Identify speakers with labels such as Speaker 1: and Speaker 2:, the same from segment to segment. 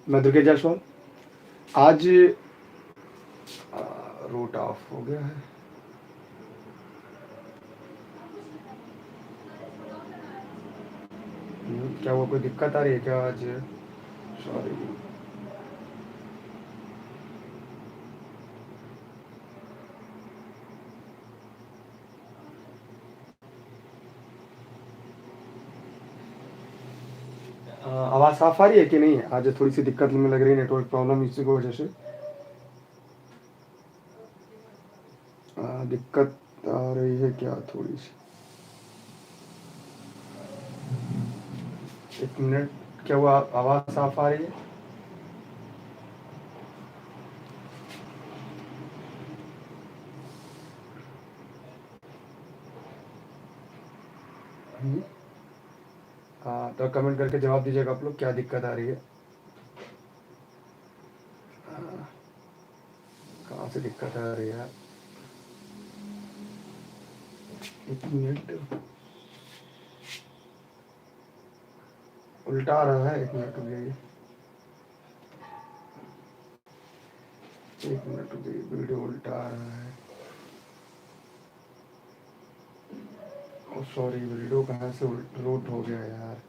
Speaker 1: मैं दुर्गेश जायसवाल। आज root of हो गया है। क्या वो कोई दिक्कत आ रही है क्या आज? सॉरी। आवाज़ साफ आ रही है कि नहीं? आज थोड़ी सी दिक्कत में लग रही है, नेटवर्क प्रॉब्लम इसी की वजह से दिक्कत आ रही है क्या थोड़ी सी? एक मिनट। क्या वो आवाज़ साफ आ रही है? तो कमेंट करके जवाब दीजिएगा आप लोग, क्या दिक्कत आ रही है? कहाँ से दिक्कत आ रही है? एक मिनट। उल्टा आ रहा है, एक मिनट रुक जाइए। एक मिनट रुक जाइए, वीडियो उल्टा आ रहा है। ओ सॉरी, वीडियो कहाँ से रूट हो गया यार।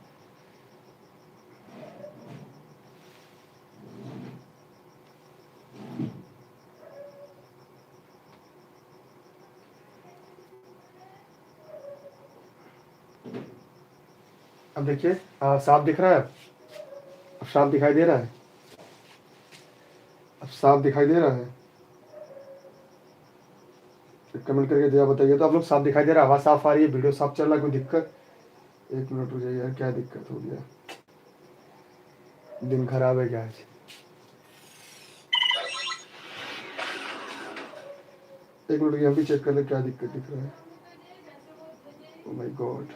Speaker 1: अब देखिए, साफ दिख रहा है? अब साफ दिखाई दे रहा है? अब साफ दिखाई दे रहा है? कमेंट करके जरा बताइए तो आप लोग, साफ दिखाई दे रहा है? आवाज़ साफ आ रही है? वीडियो साफ चल रहा है? कोई दिक्कत? एक मिनट रुक जाइए यार, क्या दिक्कत हो गया? दिन खराब है क्या आज? एक मिनट, हम भी चेक कर ले क्या दिक्कत दिख रहा है। ओ माय गॉड,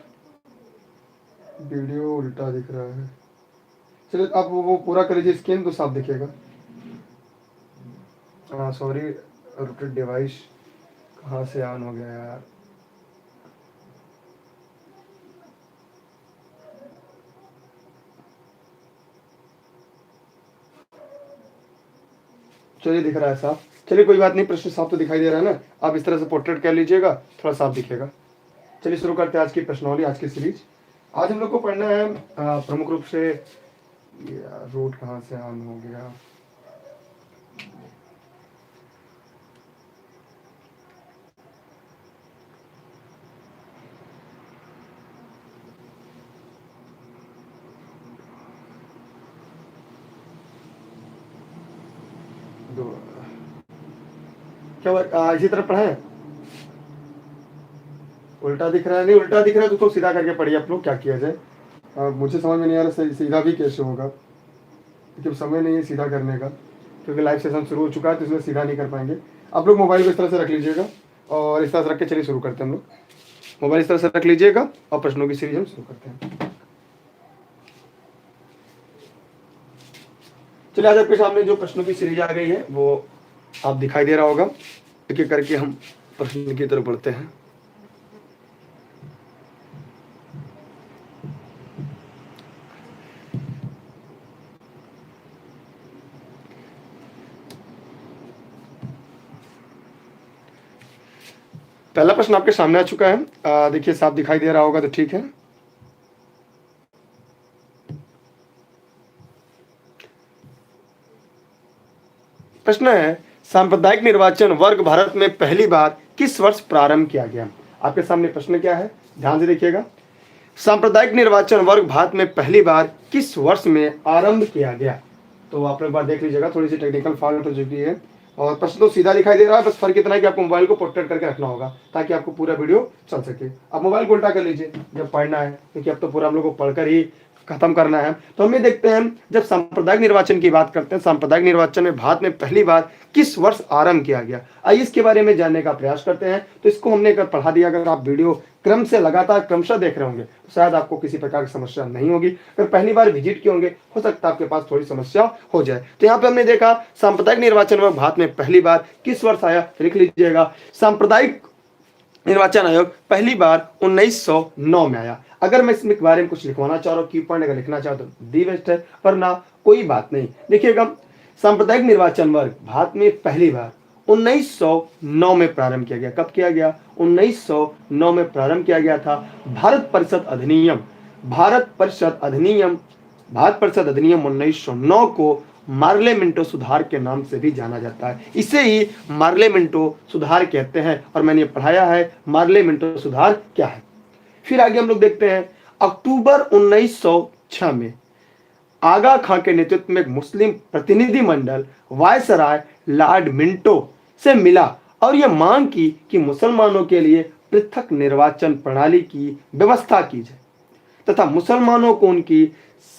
Speaker 1: वीडियो उल्टा दिख रहा है। चलिए आप वो पूरा कर लीजिए, स्क्रीन तो साफ दिखेगा। हाँ सॉरी, रूटेड डिवाइस कहाँ से ऑन हो गया यार? चलिए दिख रहा है साफ। चलिए कोई बात नहीं, प्रश्न साफ तो दिखाई दे रहा है ना। आप इस तरह से पोर्ट्रेट कर लीजिएगा, थोड़ा साफ दिखेगा। चलिए शुरू करते हैं आज की प्रश्नावली, आज की सीरीज। आज हम लोग को पढ़ना है प्रमुख रूप से, रूट कहाँ से ऑन हो गया? क्या इसी तरह पढ़ाए? उल्टा दिख रहा है? नहीं उल्टा दिख रहा है तो उसको सीधा करके पढ़िए आप लोग, क्या किया जाए। मुझे समझ में नहीं आ रहा सीधा भी कैसे होगा, क्योंकि समय नहीं है सीधा करने का, क्योंकि लाइव सेशन शुरू हो चुका है तो इसमें सीधा नहीं कर पाएंगे। आप लोग मोबाइल को इस तरह से रख लीजिएगा और इस तरह से रख के चलिए शुरू करते हैं हम लोग। मोबाइल इस तरह से रख लीजिएगा और प्रश्नों की सीरीज हम शुरू करते हैं। चलिए आज आपके सामने जो प्रश्नों की सीरीज आ गई है वो आप दिखाई दे रहा होगा। एक एक करके हम प्रश्न की तरफ बढ़ते हैं। पहला प्रश्न आपके सामने आ चुका है, देखिए साफ दिखाई दे रहा होगा तो ठीक है। प्रश्न है, सांप्रदायिक निर्वाचन वर्ग भारत में पहली बार किस वर्ष प्रारंभ किया गया? आपके सामने प्रश्न क्या है, ध्यान से देखिएगा। सांप्रदायिक निर्वाचन वर्ग भारत में पहली बार किस वर्ष में आरंभ किया गया? तो आप एक बार देख लीजिएगा, थोड़ी सी टेक्निकल फॉल्ट हो चुकी है और प्रश्न तो सीधा दिखाई दे रहा है, बस फर्क इतना है कि आपको मोबाइल को पोर्ट्रेट करके रखना होगा ताकि आपको पूरा वीडियो चल सके। आप मोबाइल को उल्टा कर लीजिए जब पढ़ना है, क्योंकि अब तो पूरा हम लोग को पढ़कर ही खत्म करना है। तो हम ये देखते हैं, जब सांप्रदायिक निर्वाचन की बात करते हैं, सांप्रदायिक निर्वाचन में भारत में पहली बार किस वर्ष आरंभ किया गया, आइए इसके बारे में जानने का प्रयास करते हैं। तो इसको हमने अगर पढ़ा दिया, अगर आप वीडियो क्रम से लगातार क्रमशः देख रहे होंगे तो शायद आपको किसी प्रकार की समस्या नहीं होगी। अगर पहली बार विजिट किए होंगे हो सकता है आपके पास थोड़ी समस्या हो जाए। तो यहाँ पे हमने देखा सांप्रदायिक निर्वाचन में भारत में पहली बार किस वर्ष आया, लिख लीजिएगा। सांप्रदायिक निर्वाचन आयोग पहली बार 1909 में आया। अगर मैं इसमें के बारे में कुछ लिखवाना चाह रहा हूँ, की पॉइंट अगर लिखना चाहो तो दी बेस्ट है, वरना कोई बात नहीं। देखिएगा, सांप्रदायिक निर्वाचन वर्ग भारत में पहली बार 1909 में प्रारंभ किया गया। कब किया गया? 1909 में प्रारंभ किया गया था। भारत परिषद अधिनियम, भारत परिषद अधिनियम 1909 को मार्ले मिंटो सुधार के नाम से भी जाना जाता है। इसे ही मार्ले मिंटो सुधार कहते हैं, और मैंने पढ़ाया है मार्ले मिंटो सुधार क्या है। फिर आगे हम लोग देखते हैं, अक्टूबर 1906 में आगा खां के नेतृत्व में एक मुस्लिम प्रतिनिधि मंडल वायसराय लॉर्ड मिंटो से मिला और यह मांग की कि मुसलमानों के लिए पृथक निर्वाचन प्रणाली की व्यवस्था की जाए तथा मुसलमानों को उनकी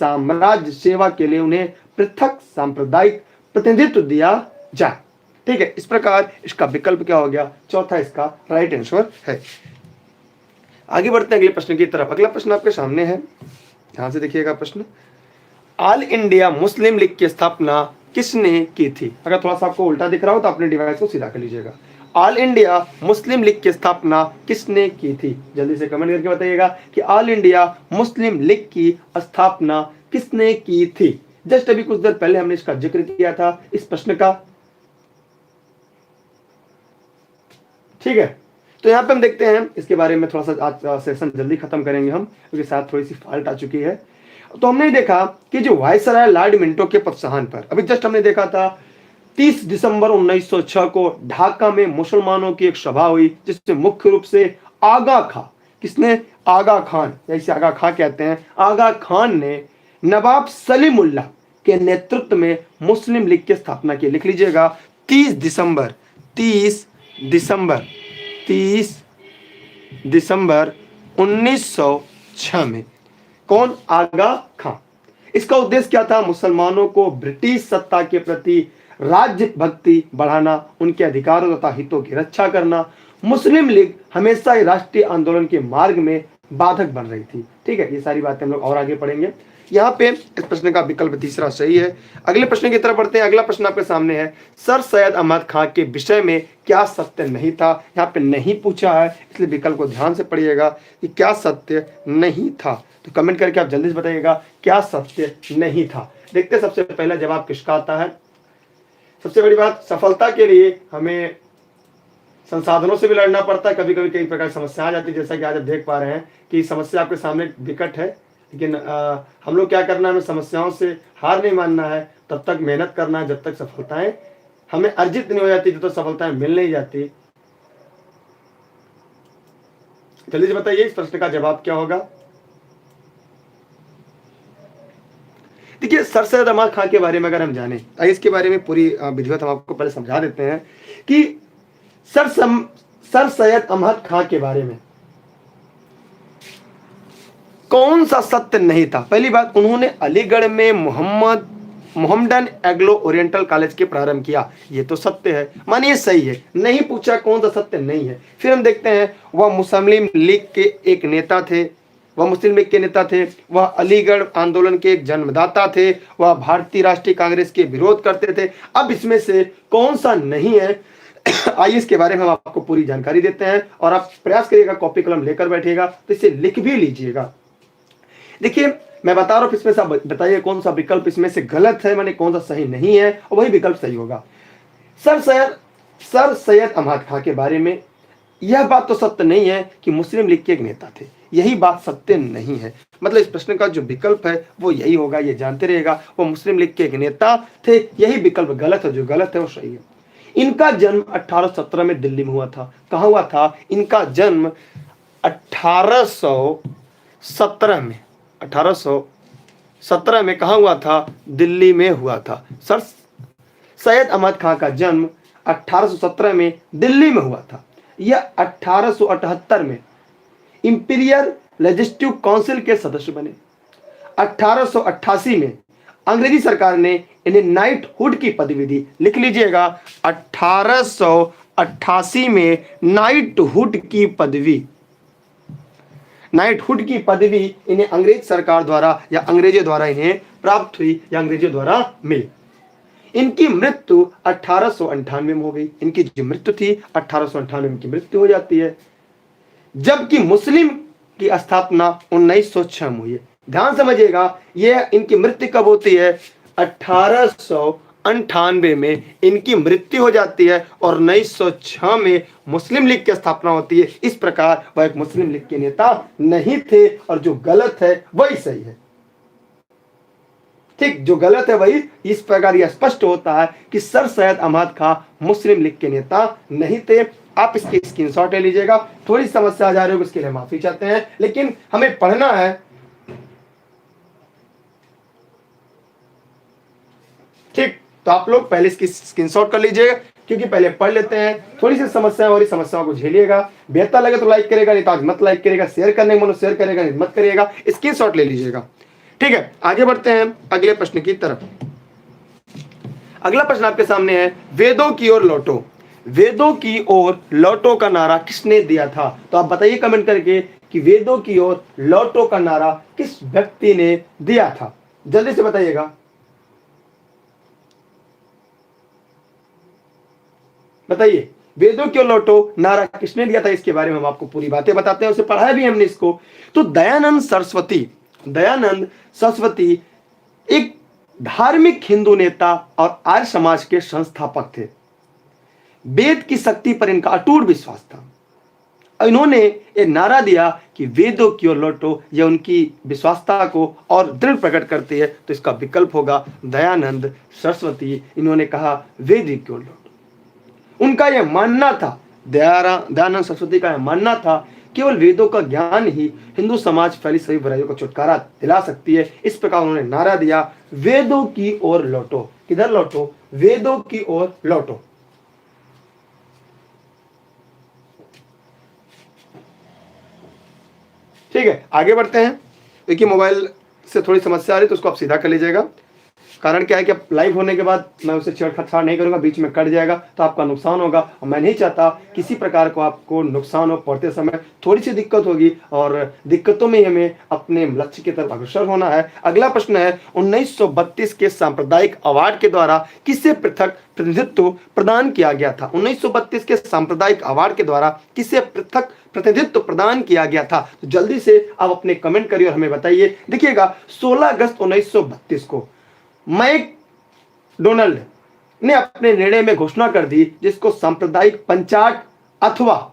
Speaker 1: साम्राज्य सेवा के लिए उन्हें पृथक सांप्रदायिक प्रतिनिधित्व दिया जाए। ठीक है, इस प्रकार इसका विकल्प क्या हो गया? चौथा इसका राइट आंसर है। आगे बढ़ते हैं अगले प्रश्न की तरफ। अगला प्रश्न आपके सामने है, ध्यान से देखिएगा प्रश्न। ऑल इंडिया मुस्लिम लीग की स्थापना किसने की थी? अगर थोड़ा सा आपको उल्टा दिख रहा हो तो अपने डिवाइस को सीधा कर लीजिएगा। ऑल इंडिया मुस्लिम लीग की स्थापना किसने की थी? जल्दी से कमेंट करके बताइएगा कि ऑल इंडिया मुस्लिम लीग की स्थापना किसने की थी। जस्ट अभी कुछ देर पहले हमने इसका जिक्र किया था, इस प्रश्न का। ठीक है, तो यहां पे हम देखते हैं इसके बारे में थोड़ा सा। आज सेशन जल्दी खत्म करेंगे हम, क्योंकि साथ थोड़ी सी फॉल्ट आ चुकी है। तो हमने देखा कि जो वायसराय लॉर्ड मिंटो के प्रोत्साहन पर, अभी जस्ट हमने देखा था 30 दिसंबर 1906 को ढाका में मुसलमानों की एक सभा हुई, जिससे मुख्य रूप से आगा खां, किसने? आगा खान, जैसे आगा खां कहते हैं, आगा खान ने नवाब सलीमुल्लाह के नेतृत्व में मुस्लिम लीग की स्थापना की। लिख लीजिएगा, 30 दिसंबर 1906 में। कौन? आगा खां। इसका उद्देश्य क्या था? मुसलमानों को ब्रिटिश सत्ता के प्रति राज्य भक्ति बढ़ाना, उनके अधिकारों तथा हितों की रक्षा करना। मुस्लिम लीग हमेशा ही राष्ट्रीय आंदोलन के मार्ग में बाधक बन रही थी। ठीक है, ये सारी बातें हम लोग और आगे पढ़ेंगे। यहाँ पे इस प्रश्न का विकल्प तीसरा सही है। अगले प्रश्न की तरफ बढ़ते हैं। अगला प्रश्न आपके सामने है, सर सैयद अहमद खां के विषय में क्या सत्य नहीं था? यहाँ पे नहीं पूछा है, इसलिए विकल्प को ध्यान से पढ़िएगा कि क्या सत्य नहीं था। तो कमेंट करके आप जल्दी से बताइएगा क्या सत्य नहीं था। देखते हैं सबसे पहला जवाब किसका आता है। सबसे बड़ी बात, सफलता के लिए हमें संसाधनों से भी लड़ना पड़ता है। कभी कभी कई प्रकार की समस्या आ जाती है, जैसा कि आज आप देख पा रहे हैं कि समस्या आपके सामने विकट है, लेकिन हम लोग क्या करना है, हमें समस्याओं से हार नहीं मानना है, तब तक मेहनत करना है जब तक सफलताएं हमें अर्जित नहीं हो जाती, जब तक सफलताएं मिल नहीं जाती। जल्दी से बताइए इस प्रश्न का जवाब क्या होगा। देखिए, सर सैयद अहमद खां के बारे में अगर हम जाने, इसके बारे में पूरी विधिवत हम आपको पहले समझा देते हैं कि सर सैयद अहमद खां के बारे में कौन सा सत्य नहीं था। पहली बात, उन्होंने अलीगढ़ में मोहम्मदन एग्लो ओरिएंटल कॉलेज के प्रारंभ किया, ये तो सत्य है, मानिए सही है। नहीं पूछा कौन सा सत्य नहीं है। फिर हम देखते हैं वह मुस्लिम लीग के एक नेता थे, वह अलीगढ़ आंदोलन के एक जन्मदाता थे, वह भारतीय राष्ट्रीय कांग्रेस के विरोध करते थे। अब इसमें से कौन सा नहीं है, आइए इसके बारे में हम आपको पूरी जानकारी देते हैं, और आप प्रयास करिएगा कॉपी कलम लेकर बैठिएगा तो इसे लिख भी लीजिएगा। देखिए, मैं बता रहा हूं, इसमें से बताइए कौन सा विकल्प इसमें से गलत है, माने कौन सा सही नहीं है, और वही विकल्प सही होगा। सर सैयद अहमद खां के बारे में यह बात तो सत्य नहीं है कि मुस्लिम लीग के एक नेता थे, यही बात सत्य नहीं है। मतलब इस प्रश्न का जो विकल्प है वो यही होगा, ये जानते रहेगा, वो मुस्लिम लीग के एक नेता थे, यही विकल्प गलत है, जो गलत है वो सही है। इनका जन्म 1817 में दिल्ली में हुआ था। कहाँ हुआ था? इनका जन्म 1817 में कहाँ हुआ था? दिल्ली में हुआ था। सर सैयद अहमद खां का जन्म 1817 में दिल्ली में हुआ था। यह 1878 में इंपीरियल लेजिस्लेटिव काउंसिल के सदस्य बने। 1888 में अंग्रेजी सरकार ने इन्हें नाइटहुड की पदवी दी। लिख लीजिएगा, 1888 में नाइटहुड की पदवी इन्हें अंग्रेज सरकार द्वारा या अंग्रेजों द्वारा इन्हें प्राप्त हुई या अंग्रेजों द्वारा मिली। इनकी मृत्यु 1898 में हो गई। इनकी जो मृत्यु थी 1898 में इनकी मृत्यु हो जाती है। जबकि मुस्लिम की स्थापना 1906 में हुई है। ध्यान समझिएगा, ये इनकी मृत्यु कब होती है? 1898 में इनकी मृत्यु हो जाती है और 1906 में मुस्लिम लीग की स्थापना होती है। इस प्रकार वह एक मुस्लिम लीग के नेता नहीं थे और जो गलत है वही सही है। ठीक, जो गलत है वही। इस प्रकार यह स्पष्ट होता है कि सर सैयद अहमद खां मुस्लिम लीग के नेता नहीं थे। आप इसकी स्क्रीनशॉट ले लीजिएगा। थोड़ी समस्या आ जा रही है, उसके लिए माफी चाहते हैं, लेकिन हमें पढ़ना है। ठीक, तो आप लोग पहले इसकी स्क्रीनशॉट कर लीजिएगा, क्योंकि पहले पढ़ लेते हैं। थोड़ी सी समस्या और इस समस्याओं को झेलिएगा। बेहतर लगे तो लाइक करेगा, नहीं तो आज मत लाइक करेगा। शेयर करने में शेयर करेगा, नहीं मत करिएगा। स्क्रीनशॉट ले लीजिएगा। ठीक है, आगे बढ़ते हैं अगले प्रश्न की तरफ। अगला प्रश्न आपके सामने है, वेदों की ओर लौटो। वेदों की ओर लौटो का नारा किसने दिया था? तो आप बताइए कमेंट करके कि वेदों की ओर लौटो का नारा किस व्यक्ति ने दिया था। जल्दी से बताइएगा, बताइए वेदों की ओर लौटो नारा किसने दिया था। इसके बारे में हम आपको पूरी बातें बताते हैं, उसे पढ़ाया भी हमने इसको। तो दयानंद सरस्वती एक धार्मिक हिंदू नेता और आर्य समाज के संस्थापक थे। वेद की शक्ति पर इनका अटूट विश्वास था। इन्होंने एक नारा दिया कि वेदों की ओर लौटो। यह उनकी विश्वासता को और दृढ़ प्रकट करती है। तो इसका विकल्प होगा दयानंद सरस्वती। इन्होंने कहा वेद की ओर लौटो। उनका यह मानना था, दयानंद सरस्वती का यह मानना था, केवल वेदों का ज्ञान ही हिंदू समाज फैली सभी बुराइयों को छुटकारा दिला सकती है। इस प्रकार उन्होंने नारा दिया, वेदों की ओर लौटो। किधर लौटो? वेदों की ओर लौटो। ठीक है, आगे बढ़ते हैं। देखिए मोबाइल से थोड़ी समस्या आ रही है, तो उसको आप सीधा कर लीजिएगा। कारण क्या है कि अब लाइव होने के बाद मैं उसे छेड़छाड़ नहीं करूंगा, बीच में कट जाएगा तो आपका नुकसान होगा, और मैं नहीं चाहता किसी प्रकार को आपको नुकसान हो। पढ़ते समय थोड़ी सी दिक्कत होगी और दिक्कतों में हमें अपने लक्ष्य की तरफ अग्रसर होना है। अगला प्रश्न है, 1932 के सांप्रदायिक अवार्ड के द्वारा किसे पृथक प्रतिनिधित्व प्रदान किया गया था? 1932 के सांप्रदायिक अवार्ड के द्वारा किसे पृथक प्रतिनिधित्व प्रदान किया गया था? तो जल्दी से आप अपने कमेंट करिए और हमें बताइए। देखिएगा, 16 अगस्त 1932 को मैकडोनाल्ड ने अपने निर्णय में घोषणा कर दी, जिसको सांप्रदायिक पंचाट अथवा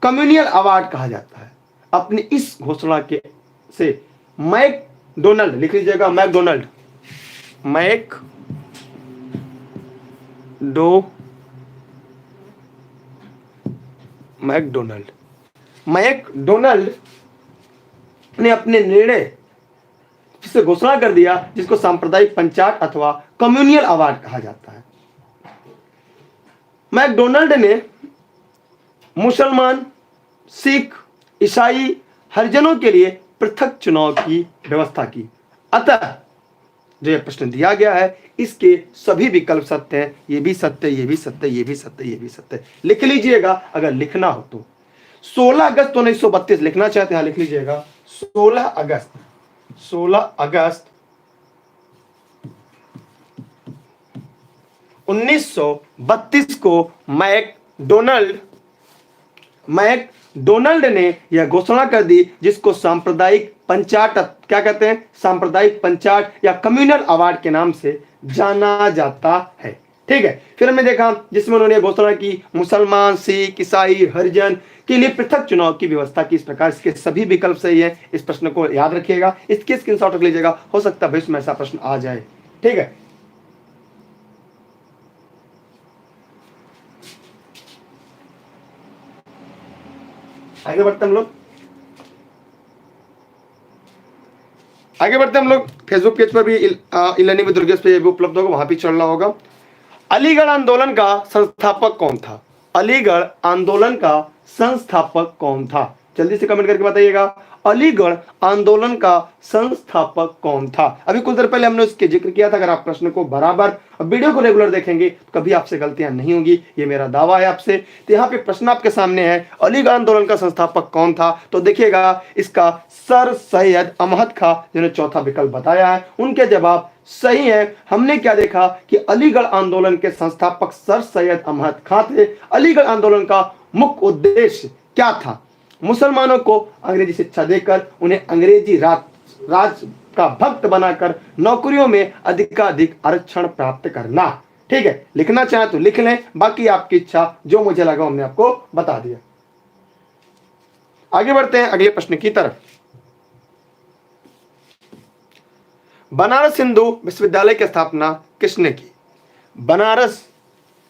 Speaker 1: कम्युनियल अवार्ड कहा जाता है। अपनी इस घोषणा के से मैकडोनाल्ड, लिख लीजिएगा मैकडोनाल्ड, मैकडोनाल्ड ने अपने निर्णय से घोषणा कर दिया, जिसको सांप्रदायिक पंचाट अथवा कम्युनियल अवार्ड कहा जाता है। मैकडोनाल्ड ने मुसलमान, सिख, ईसाई, हरिजनों के लिए पृथक चुनाव की व्यवस्था की। अतः जो यह प्रश्न दिया गया है, इसके सभी विकल्प सत्य हैं। ये भी सत्य, ये भी सत्य, ये भी सत्य, ये भी सत्य। लिख लीजिएगा अगर लिखना हो तो। 16 अगस्त 1932 लिखना चाहते हैं, लिख लीजिएगा 16 अगस्त 1932 को मैकडोनाल्ड ने यह घोषणा कर दी, जिसको सांप्रदायिक पंचाट, क्या कहते हैं, सांप्रदायिक पंचाट या कम्युनल अवार्ड के नाम से जाना जाता है। ठीक है, फिर हमने देखा जिसमें उन्होंने घोषणा की मुसलमान, सिख, ईसाई, हरिजन के लिए पृथक चुनाव की व्यवस्था की। इस प्रकार इसके सभी विकल्प सही है। इस प्रश्न को याद रखिएगा, इसके स्क्रीनशॉट रख लीजिएगा, हो सकता है भविष्य में ऐसा प्रश्न आ जाए। ठीक है, आगे बढ़ते हम लोग फेसबुक पेज पर भी इलानी में दुर्गेश पे उपलब्ध होगा, वहां भी चल रहा होगा। अलीगढ़ आंदोलन का संस्थापक कौन था? अलीगढ़ आंदोलन का संस्थापक कौन था? जल्दी से कमेंट करके बताइएगा, अलीगढ़ आंदोलन का संस्थापक कौन था? अभी कुछ देर पहले हमने उसके जिक्र किया था। अगर आप प्रश्न को बराबर और वीडियो को रेगुलर देखेंगे तो कभी आपसे गलतियां नहीं होंगी, ये मेरा दावा है आपसे। तो यहाँ पे प्रश्न आपके सामने है, अलीगढ़ आंदोलन का संस्थापक कौन था? तो देखिएगा, इसका सर सैयद अहमद खां, जिन्होंने चौथा विकल्प बताया है, उनके जवाब सही है। हमने क्या देखा कि अलीगढ़ आंदोलन के संस्थापक सर सैयद अहमद खां थे। अलीगढ़ आंदोलन का मुख्य उद्देश्य क्या था? मुसलमानों को अंग्रेजी शिक्षा देकर उन्हें अंग्रेजी राज का भक्त बनाकर नौकरियों में अधिकाधिक आरक्षण प्राप्त करना। ठीक है, लिखना चाहे तो लिख लें, बाकी आपकी इच्छा, जो मुझे लगा हमने आपको बता दिया। आगे बढ़ते हैं अगले प्रश्न की तरफ। बनारस हिंदू विश्वविद्यालय की स्थापना किसने की? बनारस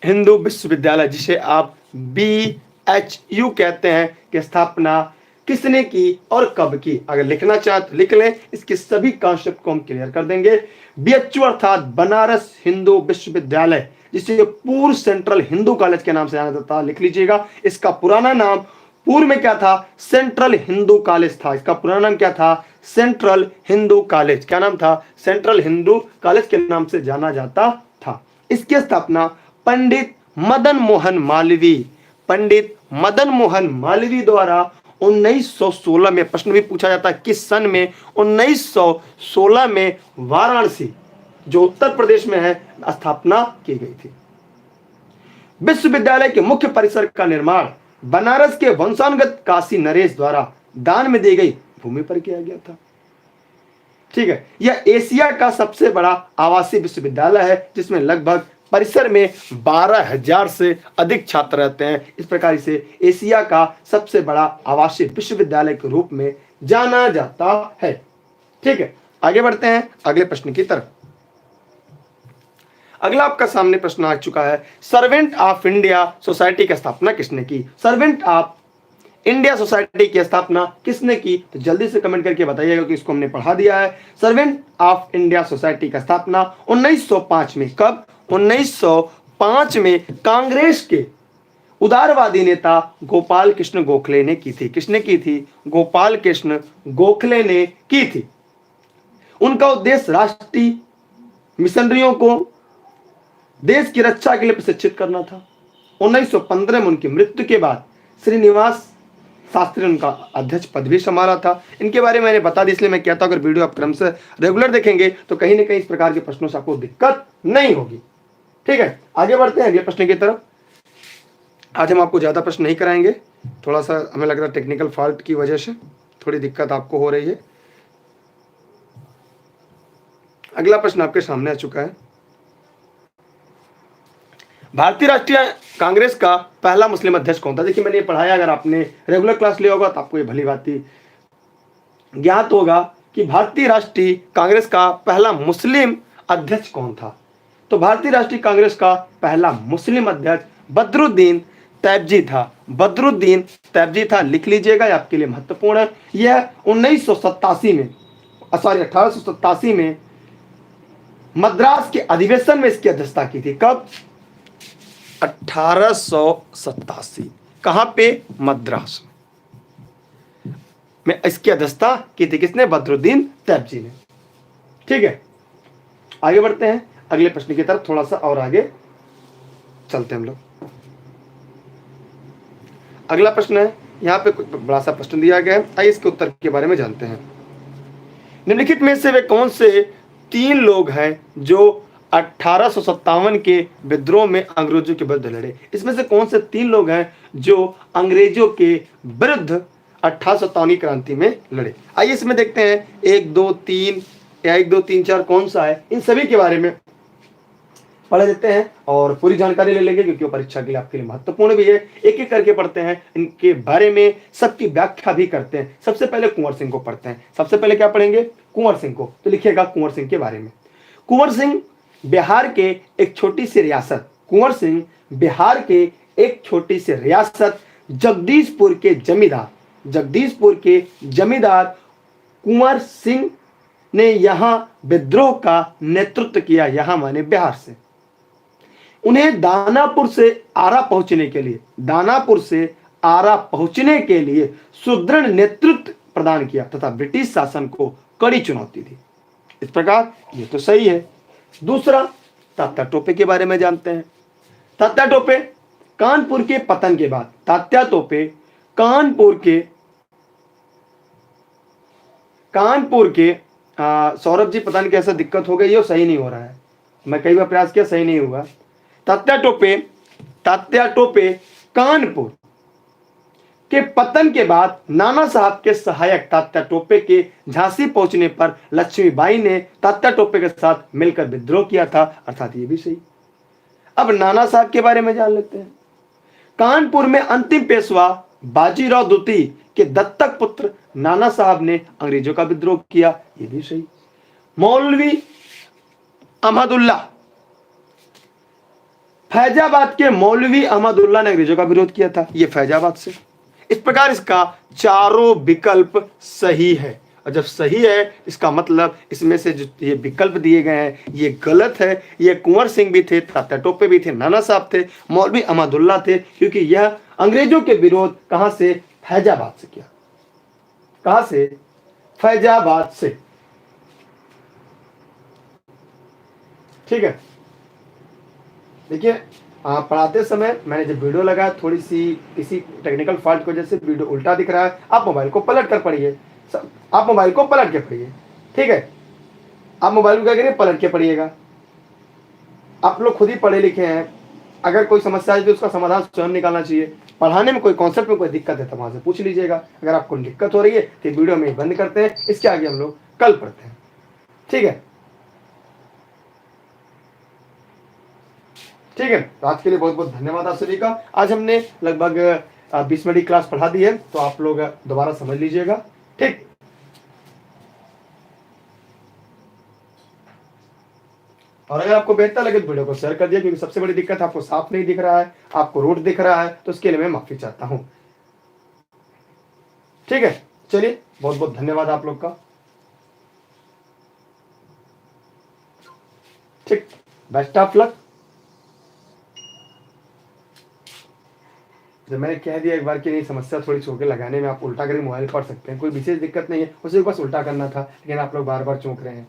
Speaker 1: हिंदू विश्वविद्यालय, जिसे आप BHU कहते हैं, की स्थापना किसने की और कब की? अगर लिखना चाहे तो लिख लें, इसके सभी कॉन्सेप्ट को हम क्लियर कर देंगे। BHU अर्थात बनारस हिंदू विश्वविद्यालय, जिसे पूर्व सेंट्रल हिंदू कॉलेज के नाम से जाना जाता है, लिख लीजिएगा। इसका पुराना नाम पूर्व में क्या था? सेंट्रल हिंदू कॉलेज था। इसका पुराना नाम क्या था? Central Hindu college. क्या नाम था? सेंट्रल हिंदू कॉलेज के नाम से जाना जाता था। इसकी स्थापना पंडित मदन मोहन मालवीय, पंडित मदन मोहन मालवीय द्वारा 1916 में, प्रश्न भी पूछा जाता है किस सन में, 1916 में वाराणसी, जो उत्तर प्रदेश में है, स्थापना की गई थी। विश्वविद्यालय के मुख्य परिसर का निर्माण बनारस के वंशानुगत काशी नरेश द्वारा दान में दी गई भूमि पर किया गया था। ठीक है, यह एशिया का सबसे बड़ा आवासीय विश्वविद्यालय है, जिसमें लगभग परिसर में 12,000 से अधिक छात्र रहते हैं। इस प्रकार से एशिया का सबसे बड़ा आवासीय विश्वविद्यालय के रूप में जाना जाता है। ठीक है, आगे बढ़ते हैं अगले प्रश्न की तरफ। अगला आपका सामने प्रश्न आ चुका है, सर्वेंट ऑफ इंडिया सोसाइटी की स्थापना किसने की? सर्वेंट ऑफ इंडिया सोसाइटी की स्थापना किसने की? तो जल्दी से कमेंट करके बताइएगा कि इसको हमने पढ़ा दिया है। सर्वेंट ऑफ इंडिया सोसाइटी की स्थापना 1905 में। कब? 1905 में कांग्रेस के उदारवादी नेता गोपाल कृष्ण गोखले ने की थी। किसने की थी? गोपाल कृष्ण गोखले ने की थी। उनका उद्देश्य राष्ट्रीय मिशनरियों को देश की रक्षा के लिए प्रशिक्षित करना था। 1915 में उनकी मृत्यु के बाद श्रीनिवास शास्त्री उनका अध्यक्ष पद भी संभाला था। इनके बारे में मैंने बता दी, इसलिए मैं कहता हूं अगर वीडियो आप क्रम से रेगुलर देखेंगे तो कहीं ना कहीं इस प्रकार के प्रश्नों से आपको दिक्कत नहीं होगी। ठीक है, आगे बढ़ते हैं अगले प्रश्न की तरफ। आज हम आपको ज्यादा प्रश्न नहीं कराएंगे, थोड़ा सा हमें लग रहा है टेक्निकल फॉल्ट की वजह से थोड़ी दिक्कत आपको हो रही है। अगला प्रश्न आपके सामने आ चुका है, भारतीय राष्ट्रीय कांग्रेस का पहला मुस्लिम अध्यक्ष कौन था? देखिए मैंने ये पढ़ाया, अगर आपने रेगुलर क्लास लिया होगा तो आपको ये भली बात ज्ञात होगा कि भारतीय राष्ट्रीय कांग्रेस का पहला मुस्लिम अध्यक्ष कौन था। तो भारतीय राष्ट्रीय कांग्रेस का पहला मुस्लिम अध्यक्ष बदरुद्दीन तैयबजी था। बदरुद्दीन तैयबजी था, लिख लीजिएगा, आपके लिए महत्वपूर्ण है। यह 1887 में मद्रास के अधिवेशन में इसकी अध्यक्षता की थी। कब? 1887। कहां पे? मद्रास में इसकी अध्यक्षता की थी। किसने? बदरुद्दीन तैयबजी ने। ठीक है, आगे बढ़ते हैं अगले प्रश्न की तरफ, थोड़ा सा और आगे चलते हैं हम लोग। अगला प्रश्न है, यहां पे बड़ा सा प्रश्न दिया गया है, आइए इसके उत्तर के बारे में जानते हैं। निम्नलिखित में से वे कौन से 3 लोग हैं जो 1857 के विद्रोह में अंग्रेजों के विरुद्ध लड़े? इसमें से कौन से 3 लोग हैं जो अंग्रेजों के विरुद्ध 1857 क्रांति में लड़े? आइए इसमें देखते हैं 1 2 3 या 1 2 3 4 कौन सा है, इन सभी के बारे में पढ़ लेते हैं और पूरी जानकारी ले लेंगे, क्योंकि वो परीक्षा के लिए आपके लिए महत्वपूर्ण भी है। एक एक करके पढ़ते हैं, इनके बारे में सबकी व्याख्या भी करते हैं। सबसे पहले कुंवर सिंह को पढ़ते हैं। सबसे पहले क्या पढ़ेंगे? कुंवर सिंह को। तो लिखिएगा कुंवर सिंह के बारे में। कुंवर सिंह बिहार के एक छोटी सी रियासत, कुंवर सिंह बिहार के एक छोटी सी रियासत जगदीशपुर के जमींदार कुंवर सिंह ने यहां विद्रोह का नेतृत्व किया। यहां माने बिहार से। उन्हें दानापुर से आरा पहुंचने के लिए सुदृढ़ नेतृत्व प्रदान किया तथा ब्रिटिश शासन को कड़ी चुनौती दी। इस प्रकार ये तो सही है। दूसरा, तात्या टोपे के बारे में जानते हैं। तात्या टोपे कानपुर के पतन के बाद, तात्या टोपे कानपुर के सौरभ जी पता नहीं कैसा दिक्कत हो गई है, सही नहीं हो रहा है, मैं कई बार प्रयास किया, सही नहीं हुआ। तात्या टोपे कानपुर के पतन के बाद नाना साहब के सहायक तात्या टोपे के झांसी पहुंचने पर लक्ष्मीबाई ने तात्या टोपे के साथ मिलकर विद्रोह किया था, अर्थात ये भी सही। अब नाना साहब के बारे में जान लेते हैं। कानपुर में अंतिम पेशवा बाजीराव द्वितीय के दत्तक पुत्र नाना साहब ने अंग्रेजों का विद्रोह किया, ये भी सही। मौलवी अहमदुल्ला, फैजाबाद के मौलवी अहमदुल्ला ने अंग्रेजों का विरोध किया था, ये फैजाबाद से। इस प्रकार इसका चारों विकल्प सही है, और जब सही है इसका मतलब इसमें से जो ये विकल्प दिए गए हैं ये गलत है। ये कुंवर सिंह भी थे, तात्या टोपे भी थे, नाना साहब थे, मौलवी अहमदुल्ला थे, क्योंकि यह अंग्रेजों के विरोध कहां से? फैजाबाद से किया। कहां से? फैजाबाद से। ठीक है, देखिए पढ़ाते समय मैंने जब वीडियो लगाया थोड़ी सी किसी टेक्निकल फॉल्ट की वजह से वीडियो उल्टा दिख रहा है। आप मोबाइल को पलट कर पढ़िए, आप मोबाइल को पलट के पढ़िए। ठीक है, आप मोबाइल को क्या करिए, पलट के पढ़िएगा। आप लोग खुद ही पढ़े लिखे हैं, अगर कोई समस्या है तो उसका समाधान स्वयं निकालना चाहिए। पढ़ाने में कोई कॉन्सेप्ट में कोई दिक्कत है तो वहां से पूछ लीजिएगा। अगर आपको दिक्कत हो रही है तो वीडियो में बंद करते हैं, इसके आगे हम लोग कल पढ़ते हैं। ठीक है, ठीक है, तो आज के लिए बहुत बहुत धन्यवाद आप सभी का। आज हमने लगभग 20 मिनट की क्लास पढ़ा दी है, तो आप लोग दोबारा समझ लीजिएगा। ठीक, और अगर आपको बेहतर लगे तो वीडियो को शेयर कर दिया, क्योंकि सबसे बड़ी दिक्कत आपको साफ नहीं दिख रहा है, आपको रोड दिख रहा है, तो उसके लिए मैं माफी चाहता हूं। ठीक है, चलिए बहुत बहुत धन्यवाद आप लोग का। ठीक, बेस्ट ऑफ लक। जब मैंने कह दिया एक बार कि नहीं समस्या थोड़ी छोके लगाने में, आप उल्टा करके मोबाइल पढ़ सकते हैं, कोई विशेष दिक्कत नहीं है, उसे बस उल्टा करना था, लेकिन आप लोग बार बार चौंक रहे हैं।